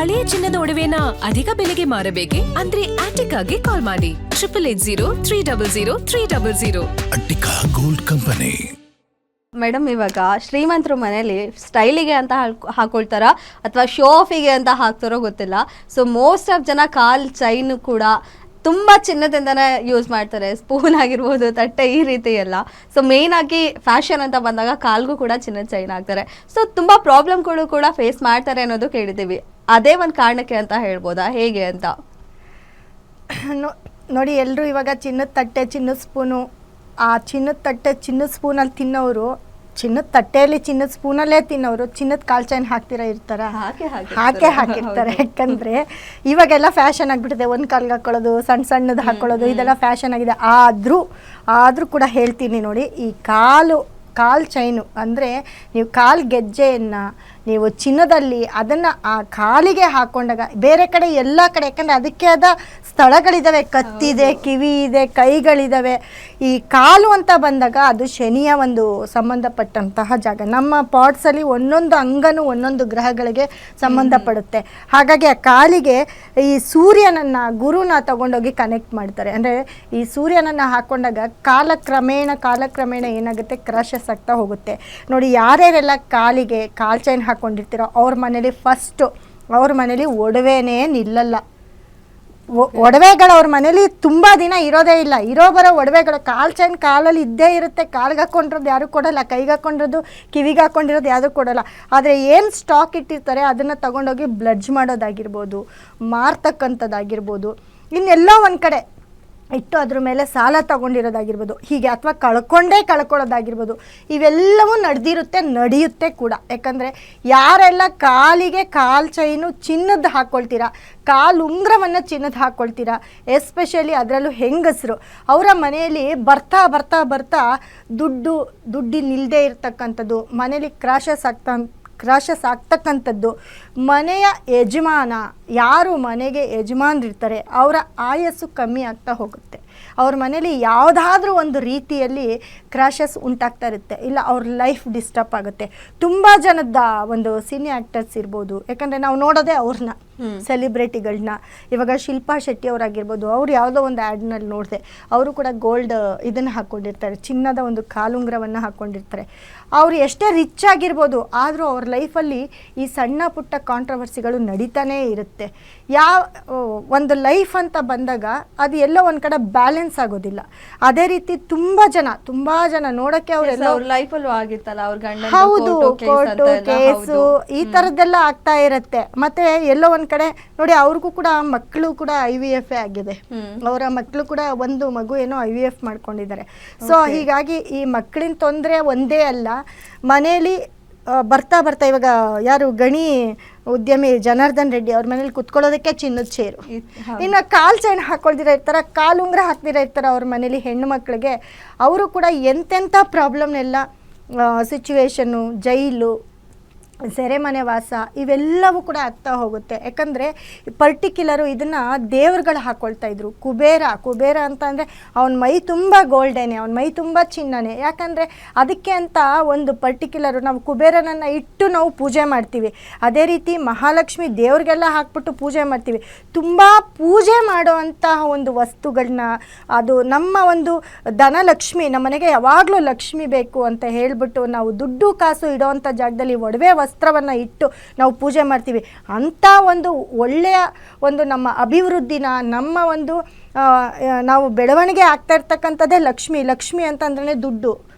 ಹಳೆಯ ಚಿನ್ನದ ಒಡವೆನ ಅಧಿಕ ಬೆಲೆಗೆ ಮಾರಬೇಕೆ? ಅಂದ್ರೆ ಆಟಿಕಾಗೆ ಕಾಲ್ ಮಾಡಿ 8880 ಅಟ್ಟಿಕಾ ಗೋಲ್ಡ್ ಕಂಪನಿ. ಮೇಡಮ್, ಇವಾಗ ಶ್ರೀಮಂತರು ಮನೇಲಿ ಸ್ಟೈಲಿಗೆ ಅಂತ ಹಾಕೊಳ್ತಾರ ಅಥವಾ ಶೋ ಆಫಿಗೆ ಅಂತ ಹಾಕ್ತಾರೋ ಗೊತ್ತಿಲ್ಲ. ಸೊ ಮೋಸ್ಟ್ ಆಫ್ ಜನ ಕಾಲ್ ಚೈನ್ ಕೂಡ ತುಂಬ ಚಿನ್ನದಿಂದನೇ ಯೂಸ್ ಮಾಡ್ತಾರೆ. ಸ್ಪೂನ್ ಆಗಿರ್ಬೋದು, ತಟ್ಟೆ, ಈ ರೀತಿ ಎಲ್ಲ. ಸೊ ಮೇನ್ ಆಗಿ ಫ್ಯಾಷನ್ ಅಂತ ಬಂದಾಗ ಕಾಲ್ಗೂ ಕೂಡ ಚಿನ್ನದ ಚೈನ್ ಹಾಕ್ತಾರೆ. ಸೊ ತುಂಬ ಪ್ರಾಬ್ಲಮ್ಗಳು ಕೂಡ ಫೇಸ್ ಮಾಡ್ತಾರೆ ಅನ್ನೋದು ಕೇಳಿದ್ದೀವಿ. ಅದೇ ಒಂದು ಕಾರಣಕ್ಕೆ ಅಂತ ಹೇಳ್ಬೋದಾ, ಹೇಗೆ ಅಂತ? ನೋಡಿ, ಎಲ್ಲರೂ ಇವಾಗ ಚಿನ್ನದ ತಟ್ಟೆ, ಚಿನ್ನದ ಸ್ಪೂನು, ಆ ಚಿನ್ನದ ತಟ್ಟೆ ಚಿನ್ನದ ಸ್ಪೂನಲ್ಲಿ ತಿನ್ನೋರು, ಚಿನ್ನದ ತಟ್ಟೆಯಲ್ಲಿ ಚಿನ್ನದ ಸ್ಪೂನಲ್ಲೇ ತಿನ್ನೋರು ಚಿನ್ನದ ಕಾಲ್ ಚೈನ್ ಹಾಕ್ತಿರ ಇರ್ತಾರ? ಹಾಕೇ ಹಾಕಿರ್ತಾರೆ. ಯಾಕಂದರೆ ಇವಾಗೆಲ್ಲ ಫ್ಯಾಷನ್ ಆಗಿಬಿಟ್ಟಿದೆ. ಒಂದು ಕಾಲ್ಗೆ ಹಾಕೊಳ್ಳೋದು, ಸಣ್ಣ ಸಣ್ಣದು ಹಾಕೊಳ್ಳೋದು, ಇದೆಲ್ಲ ಫ್ಯಾಷನ್ ಆಗಿದೆ. ಆದರೂ ಕೂಡ ಹೇಳ್ತೀನಿ ನೋಡಿ, ಈ ಕಾಲ್ ಚೈನು ಅಂದರೆ ನೀವು ಕಾಲು ಗೆಜ್ಜೆಯನ್ನು ನೀವು ಚಿನ್ನದಲ್ಲಿ ಅದನ್ನು ಆ ಕಾಲಿಗೆ ಹಾಕ್ಕೊಂಡಾಗ ಬೇರೆ ಕಡೆ ಎಲ್ಲ ಕಡೆ, ಯಾಕಂದರೆ ಅದಕ್ಕೆ ಆದ ಸ್ಥಳಗಳಿದ್ದಾವೆ, ಕತ್ತಿದೆ, ಕಿವಿ ಇದೆ, ಕೈಗಳಿದ್ದಾವೆ. ಈ ಕಾಲು ಅಂತ ಬಂದಾಗ ಅದು ಶನಿಯ ಒಂದು ಸಂಬಂಧಪಟ್ಟಂತಹ ಜಾಗ. ನಮ್ಮ ಪಾಟ್ಸಲ್ಲಿ ಒಂದೊಂದು ಅಂಗನೂ ಒಂದೊಂದು ಗ್ರಹಗಳಿಗೆ ಸಂಬಂಧಪಡುತ್ತೆ. ಹಾಗಾಗಿ ಆ ಕಾಲಿಗೆ ಈ ಸೂರ್ಯನನ್ನು, ಗುರುನ ತಗೊಂಡೋಗಿ ಕನೆಕ್ಟ್ ಮಾಡ್ತಾರೆ. ಅಂದರೆ ಈ ಸೂರ್ಯನನ್ನು ಹಾಕ್ಕೊಂಡಾಗ ಕಾಲಕ್ರಮೇಣ ಏನಾಗುತ್ತೆ, ಕ್ರಶಸ್ ಆಗ್ತಾ ಹೋಗುತ್ತೆ. ನೋಡಿ, ಯಾರ್ಯಾರೆಲ್ಲ ಕಾಲಿಗೆ ಕಾಲ್ ಚೈನ್ ಹಾಕ್ಕೊಂಡಿರ್ತೀರೋ ಅವ್ರ ಮನೇಲಿ ಒಡವೆನೇ ನಿಲ್ಲಲ್ಲ. ಒಡವೆಗಳು ಅವ್ರ ಮನೇಲಿ ತುಂಬ ದಿನ ಇರೋದೇ ಇಲ್ಲ. ಬರೋ ಒಡವೆಗಳು ಕಾಲ್ ಚೈನ್ ಕಾಲಲ್ಲಿ ಇದ್ದೇ ಇರುತ್ತೆ. ಕಾಲ್ಗೆ ಹಾಕ್ಕೊಂಡಿರೋದು ಯಾರು ಕೊಡಲ್ಲ, ಕೈಗೆ ಹಾಕ್ಕೊಂಡಿರೋದು, ಕಿವಿಗೆ ಹಾಕ್ಕೊಂಡಿರೋದು ಯಾರು ಕೊಡಲ್ಲ. ಆದರೆ ಏನು ಸ್ಟಾಕ್ ಇಟ್ಟಿರ್ತಾರೆ ಅದನ್ನು ತಗೊಂಡೋಗಿ ಬ್ಲಡ್ಜ್ ಮಾಡೋದಾಗಿರ್ಬೋದು, ಮಾರ್ತಕ್ಕಂಥದ್ದಾಗಿರ್ಬೋದು, ಇನ್ನೆಲ್ಲೋ ಒಂದು ಕಡೆ ಇಟ್ಟು ಅದ್ರ ಮೇಲೆ ಸಾಲ ತಗೊಂಡಿರೋದಾಗಿರ್ಬೋದು, ಹೀಗೆ, ಅಥವಾ ಕಳ್ಕೊಳ್ಳೋದಾಗಿರ್ಬೋದು, ಇವೆಲ್ಲವೂ ನಡೆಯುತ್ತೆ ಕೂಡ. ಯಾಕಂದರೆ ಯಾರೆಲ್ಲ ಕಾಲಿಗೆ ಕಾಲ್ ಚೈನು ಚಿನ್ನದ ಹಾಕ್ಕೊಳ್ತೀರಾ, ಕಾಲು ಉಂಗುರವನ್ನು ಚಿನ್ನದ ಹಾಕ್ಕೊಳ್ತೀರಾ, ಎಸ್ಪೆಷಲಿ ಅದರಲ್ಲೂ ಹೆಂಗಸರು, ಅವರ ಮನೆಯಲ್ಲಿ ಬರ್ತಾ ದುಡ್ಡಿನಿಲ್ಲದೆ ಇರ್ತಕ್ಕಂಥದ್ದು, ಮನೇಲಿ ಕ್ರಾಶಸ್ ಆಗ್ತಕ್ಕಂಥದ್ದು, ಮನೆಯ ಯಜಮಾನ, ಯಾರು ಮನೆಗೆ ಯಜಮಾನರಿರ್ತಾರೆ ಅವರ ಆಯಸ್ಸು ಕಮ್ಮಿ ಆಗ್ತಾ ಹೋಗುತ್ತೆ. ಅವ್ರ ಮನೇಲಿ ಯಾವುದಾದ್ರೂ ಒಂದು ರೀತಿಯಲ್ಲಿ ಕ್ರಾಶಸ್ ಉಂಟಾಗ್ತಾ ಇರುತ್ತೆ, ಇಲ್ಲ ಅವ್ರ ಲೈಫ್ ಡಿಸ್ಟರ್ಬ್ ಆಗುತ್ತೆ. ತುಂಬ ಜನದ ಒಂದು ಸಿನಿ ಆ್ಯಕ್ಟರ್ಸ್ ಇರ್ಬೋದು, ಯಾಕಂದರೆ ನಾವು ನೋಡೋದೇ ಅವ್ರನ್ನ, ಸೆಲಿಬ್ರಿಟಿಗಳನ್ನ. ಇವಾಗ ಶಿಲ್ಪಾ ಶೆಟ್ಟಿ ಅವರಾಗಿರ್ಬೋದು, ಅವ್ರು ಯಾವುದೋ ಒಂದು ಆ್ಯಡ್ನಲ್ಲಿ ನೋಡಿದೆ, ಅವರು ಕೂಡ ಗೋಲ್ಡ್ ಇದನ್ನು ಹಾಕ್ಕೊಂಡಿರ್ತಾರೆ, ಚಿನ್ನದ ಒಂದು ಕಾಲುಂಗ್ರವನ್ನು ಹಾಕ್ಕೊಂಡಿರ್ತಾರೆ. ಅವರು ಎಷ್ಟೇ ರಿಚ್ ಆಗಿರ್ಬೋದು, ಆದರೂ ಅವ್ರ ಲೈಫಲ್ಲಿ ಈ ಸಣ್ಣ ಪುಟ್ಟ ಕಾಂಟ್ರವರ್ಸಿಗಳು ನಡೀತಾನೇ ಇರುತ್ತೆ. ಒಂದು ಲೈಫ್ ಅಂತ ಬಂದಾಗ ಅದು ಎಲ್ಲೋ ಒಂದು ಕಡೆ ಬ್ಯಾಲೆನ್ಸ್ ಆಗೋದಿಲ್ಲ. ಅದೇ ರೀತಿ ತುಂಬ ಜನ ನೋಡೋಕ್ಕೆ ಅವರೆಲ್ಲ ಲೈಫಲ್ಲೂ ಆಗಿತ್ತಲ್ಲ, ಅವ್ರ ಗಂಡ, ಹೌದು, ಕೋರ್ಟು ಕೇಸು ಈ ಥರದ್ದೆಲ್ಲ ಆಗ್ತಾ ಇರುತ್ತೆ. ಮತ್ತೆ ಎಲ್ಲೋ ಒಂದು ಕಡೆ ನೋಡಿ, ಅವ್ರಿಗೂ ಕೂಡ ಮಕ್ಕಳು ಕೂಡ IVF ಆಗಿದೆ. ಅವರ ಮಕ್ಕಳು ಕೂಡ ಒಂದು ಮಗು ಏನೋ IVF ಮಾಡ್ಕೊಂಡಿದ್ದಾರೆ. ಸೊ ಹೀಗಾಗಿ ಈ ಮಕ್ಕಳಿನ ತೊಂದರೆ ಒಂದೇ ಅಲ್ಲ, ಮನೇಲಿ ಬರ್ತಾ ಇವಾಗ ಯಾರು ಗಣಿ ಉದ್ಯಮಿ ಜನಾರ್ದನ್ ರೆಡ್ಡಿ ಅವ್ರ ಮನೇಲಿ ಕುತ್ಕೊಳ್ಳೋದಕ್ಕೆ ಚಿನ್ನದ ಚೇರು, ಇನ್ನು ಕಾಲ್ ಚೈನ್ ಹಾಕೊಳ್ದಿರ ಇರ್ತಾರೆ, ಕಾಲುಂಗ್ರ ಹಾಕ್ದಿರ ಇರ್ತಾರೆ ಅವ್ರ ಮನೇಲಿ ಹೆಣ್ಣು ಮಕ್ಕಳಿಗೆ. ಅವರು ಕೂಡ ಎಂತೆಂಥ ಪ್ರಾಬ್ಲಮ್ನೆಲ್ಲ, ಸಿಚುವೇಶನ್ನು, ಜೈಲು, ಸೆರೆಮನೆ ವಾಸ, ಇವೆಲ್ಲವೂ ಕೂಡ ಆಗ್ತಾ ಹೋಗುತ್ತೆ. ಯಾಕಂದರೆ ಪರ್ಟಿಕ್ಯುಲರು ಇದನ್ನು ದೇವ್ರುಗಳು ಹಾಕ್ಕೊಳ್ತಾ ಇದ್ರು. ಕುಬೇರ ಅಂತ ಅಂದರೆ ಅವನ ಮೈ ತುಂಬ ಗೋಲ್ಡೇನೆ, ಅವನ ಮೈ ತುಂಬ ಚಿನ್ನನೇ. ಯಾಕಂದರೆ ಅದಕ್ಕೆ ಅಂತ ಒಂದು ಪರ್ಟಿಕ್ಯುಲರು ನಾವು ಕುಬೇರನನ್ನು ಇಟ್ಟು ನಾವು ಪೂಜೆ ಮಾಡ್ತೀವಿ. ಅದೇ ರೀತಿ ಮಹಾಲಕ್ಷ್ಮಿ ದೇವ್ರಿಗೆಲ್ಲ ಹಾಕ್ಬಿಟ್ಟು ಪೂಜೆ ಮಾಡ್ತೀವಿ. ತುಂಬ ಪೂಜೆ ಮಾಡುವಂತಹ ಒಂದು ವಸ್ತುಗಳನ್ನ, ಅದು ನಮ್ಮ ಒಂದು ಧನಲಕ್ಷ್ಮಿ, ನಮ್ಮ ಮನೆಗೆ ಯಾವಾಗಲೂ ಲಕ್ಷ್ಮಿ ಬೇಕು ಅಂತ ಹೇಳಿಬಿಟ್ಟು ನಾವು ದುಡ್ಡು ಕಾಸು ಇಡೋವಂಥ ಜಾಗದಲ್ಲಿ ಒಡವೆ ವಸ್ತ್ರವನ್ನು ಇಟ್ಟು ನಾವು ಪೂಜೆ ಮಾಡ್ತೀವಿ. ಅಂಥ ಒಂದು ಒಳ್ಳೆಯ ಒಂದು ನಮ್ಮ ಅಭಿವೃದ್ಧಿನ, ನಮ್ಮ ಒಂದು ನಾವು ಬೆಳವಣಿಗೆ ಆಗ್ತಾ ಇರ್ತಕ್ಕಂಥದ್ದೇ ಲಕ್ಷ್ಮಿ ಅಂತಂದ್ರೆ ದುಡ್ಡು.